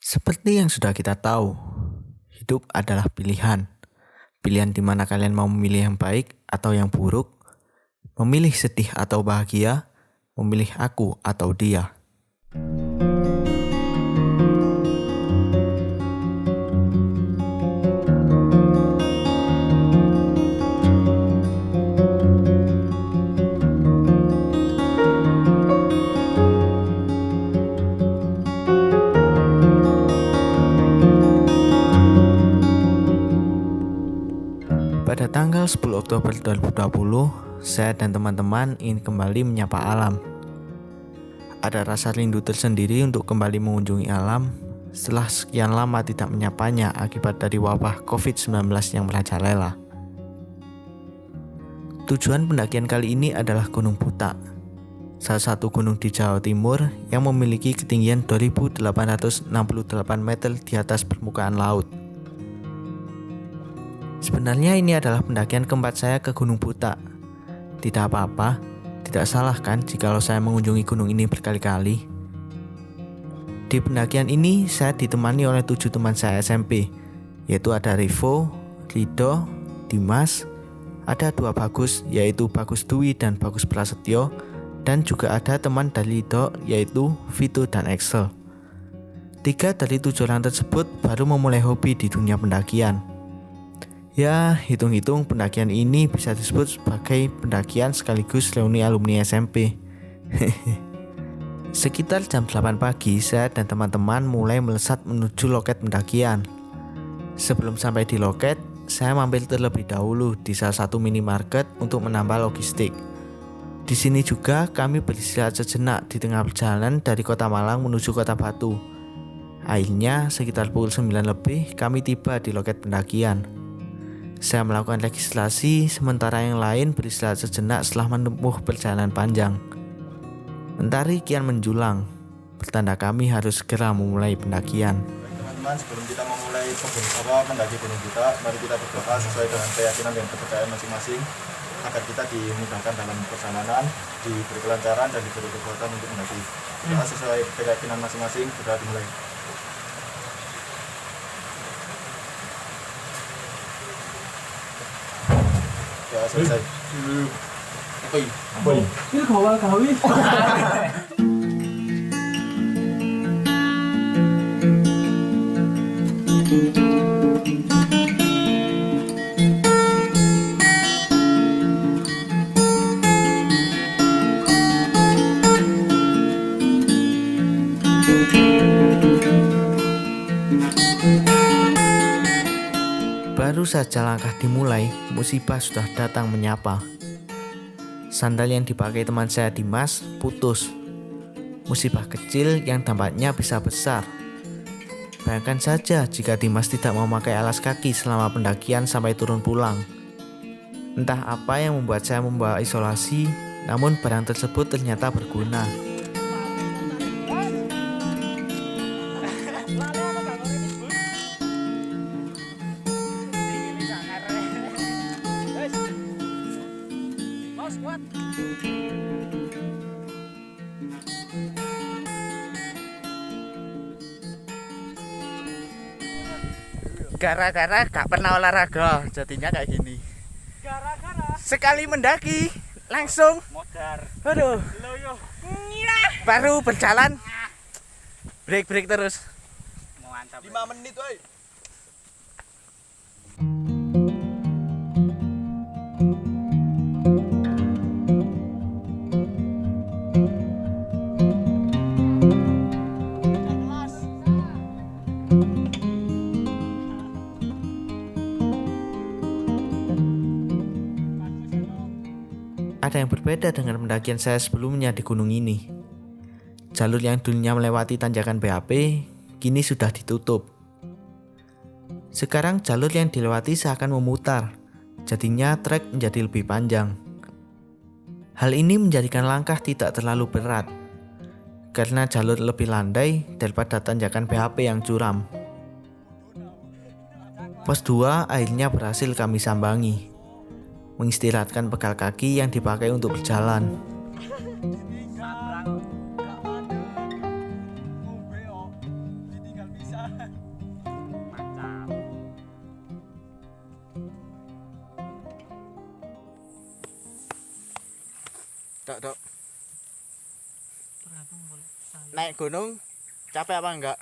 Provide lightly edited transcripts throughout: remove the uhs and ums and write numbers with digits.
Seperti yang sudah kita tahu, hidup adalah pilihan. Pilihan di mana kalian mau memilih yang baik atau yang buruk, memilih sedih atau bahagia, memilih aku atau dia. Pada tanggal 10 Oktober 2020, saya dan teman-teman ingin kembali menyapa alam. Ada rasa rindu tersendiri untuk kembali mengunjungi alam setelah sekian lama tidak menyapanya akibat dari wabah COVID-19 yang merajalela. Tujuan pendakian kali ini adalah Gunung Butak, salah satu gunung di Jawa Timur yang memiliki ketinggian 2.868 meter di atas permukaan laut. Sebenarnya ini adalah pendakian keempat saya ke Gunung Butak. Tidak apa-apa, tidak salah kan jikalau saya mengunjungi gunung ini berkali-kali. Di pendakian ini saya ditemani oleh 7 teman saya SMP, yaitu ada Rivo, Rido, Dimas, ada 2 Bagus, yaitu Bagus Dwi dan Bagus Prasetyo, dan juga ada teman dari Rido, yaitu Vito dan Excel. 3 dari 7 orang tersebut baru memulai hobi di dunia pendakian. Ya, hitung-hitung pendakian ini bisa disebut sebagai pendakian sekaligus reuni alumni SMP. Sekitar jam 8 pagi, saya dan teman-teman mulai melesat menuju loket pendakian. Sebelum sampai di loket, saya mampir terlebih dahulu di salah satu minimarket untuk menambah logistik. Di sini juga kami beristirahat sejenak di tengah perjalanan dari Kota Malang menuju Kota Batu. Akhirnya, sekitar pukul 9 lebih, kami tiba di loket pendakian. Saya melakukan registrasi, sementara yang lain beristirahat sejenak setelah menempuh perjalanan panjang. Mentari kian menjulang, pertanda kami harus segera memulai pendakian. Teman-teman, sebelum kita memulai mendaki Gunung Butak, mari kita berdoa sesuai dengan keyakinan dan kepercayaan masing-masing, agar kita dimudahkan dalam perjalanan, diberi kelancaran dan diberi kekuatan untuk mendaki. Doa sesuai keyakinan masing-masing, sudah dimulai. Ya, selesai. Apa? Ini gawa-gawi. Baru saja langkah dimulai, musibah sudah datang menyapa. Sandal yang dipakai teman saya Dimas putus. Musibah kecil yang dampaknya bisa besar. Bayangkan saja jika Dimas tidak memakai alas kaki selama pendakian sampai turun pulang. Entah apa yang membuat saya membawa isolasi, namun barang tersebut ternyata berguna. Gara-gara gak pernah olahraga, jadinya kayak gini. Gara-gara Sekali mendaki, langsung modar. aduh, Loyo. baru berjalan break terus. Mantap. 5 menit, woy. Ada yang berbeda dengan pendakian saya sebelumnya di gunung ini. Jalur yang dulunya melewati tanjakan BHP, kini sudah ditutup. Sekarang jalur yang dilewati seakan memutar, jadinya trek menjadi lebih panjang. Hal ini menjadikan langkah tidak terlalu berat, karena jalur lebih landai daripada tanjakan BHP yang curam. Pos 2 akhirnya berhasil kami sambangi, mengistirahatkan bekal kaki yang dipakai untuk berjalan. Dok. Naik gunung capek apa enggak?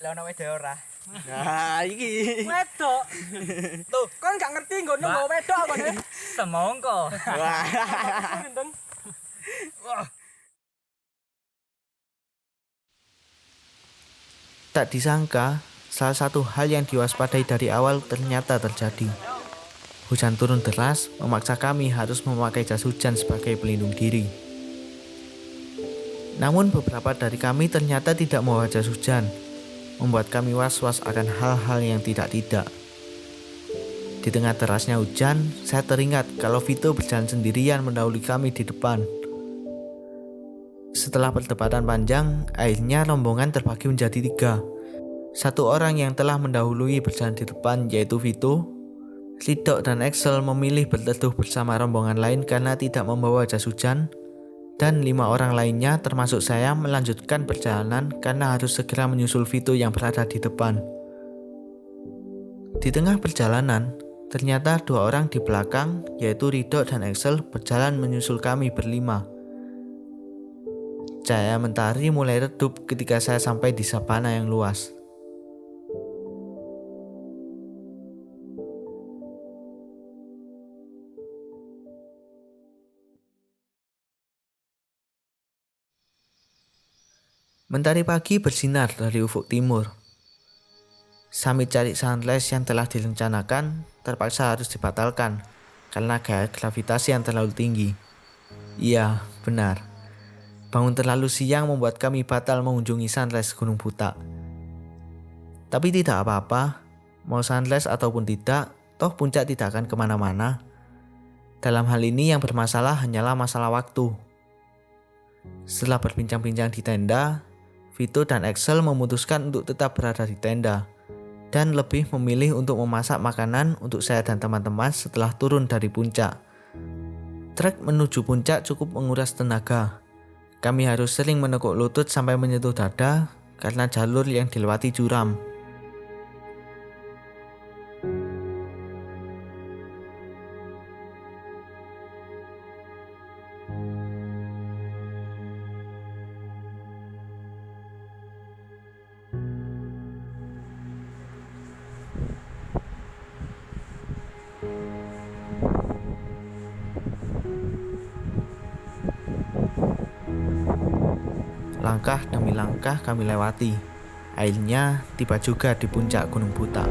Lah ono wedok ora. Nah, iki. Wedok. Tuh, kon gak ngerti nggo nunggu wedok apa nih? Semongko. Wah. Tak disangka, salah satu hal yang diwaspadai dari awal ternyata terjadi. Hujan turun deras memaksa kami harus memakai jas hujan sebagai pelindung diri. Namun beberapa dari kami ternyata tidak membawa jas hujan, membuat kami was-was akan hal-hal yang tidak-tidak. Di tengah derasnya hujan, saya teringat kalau Vito berjalan sendirian mendahului kami di depan. Setelah perdebatan panjang, akhirnya rombongan terbagi menjadi 3. Satu orang yang telah mendahului berjalan di depan yaitu Vito. Ridok dan Axel memilih berteduh bersama rombongan lain karena tidak membawa jas hujan. Dan 5 orang lainnya termasuk saya melanjutkan perjalanan karena harus segera menyusul Vito yang berada di depan. Di tengah perjalanan, ternyata 2 orang di belakang yaitu Ridok dan Axel berjalan menyusul kami berlima. Cahaya mentari mulai redup ketika saya sampai di savana yang luas. Mentari pagi bersinar dari ufuk timur. Summit cari sunrise yang telah direncanakan terpaksa harus dibatalkan karena gaya gravitasi yang terlalu tinggi. Iya, benar. Bangun terlalu siang membuat kami batal mengunjungi sunrise Gunung Butak. Tapi tidak apa-apa, mau sunrise ataupun tidak, toh puncak tidak akan kemana-mana. Dalam hal ini yang bermasalah hanyalah masalah waktu. Setelah berbincang-bincang di tenda, Vito dan Axel memutuskan untuk tetap berada di tenda dan lebih memilih untuk memasak makanan untuk saya dan teman-teman setelah turun dari puncak. Trek menuju puncak cukup menguras tenaga. Kami harus sering menekuk lutut sampai menyentuh dada karena jalur yang dilewati curam. Langkah demi langkah kami lewati. Akhirnya tiba juga di puncak Gunung Butak.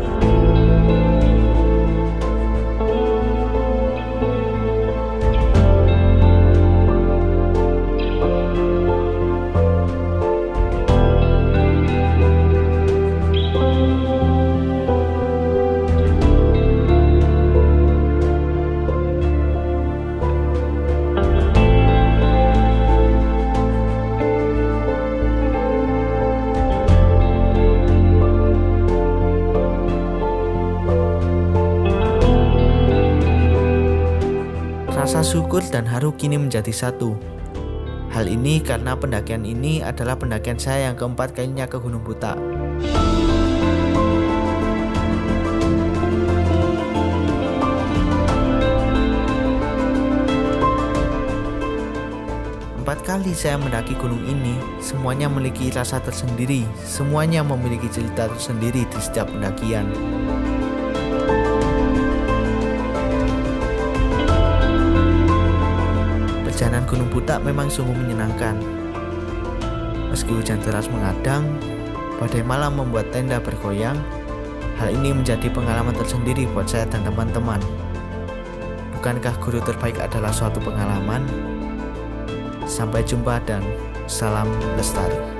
Rasa syukur dan haru kini menjadi satu. Hal ini karena pendakian ini adalah pendakian saya yang keempat kalinya ke Gunung Butak. Empat kali saya mendaki gunung ini, semuanya memiliki rasa tersendiri, semuanya memiliki cerita tersendiri di setiap pendakian. Perjalanan Gunung Butak memang sungguh menyenangkan. Meski hujan deras mengadang, badai malam membuat tenda bergoyang. Hal ini menjadi pengalaman tersendiri buat saya dan teman-teman. Bukankah guru terbaik adalah suatu pengalaman? Sampai jumpa dan salam lestari.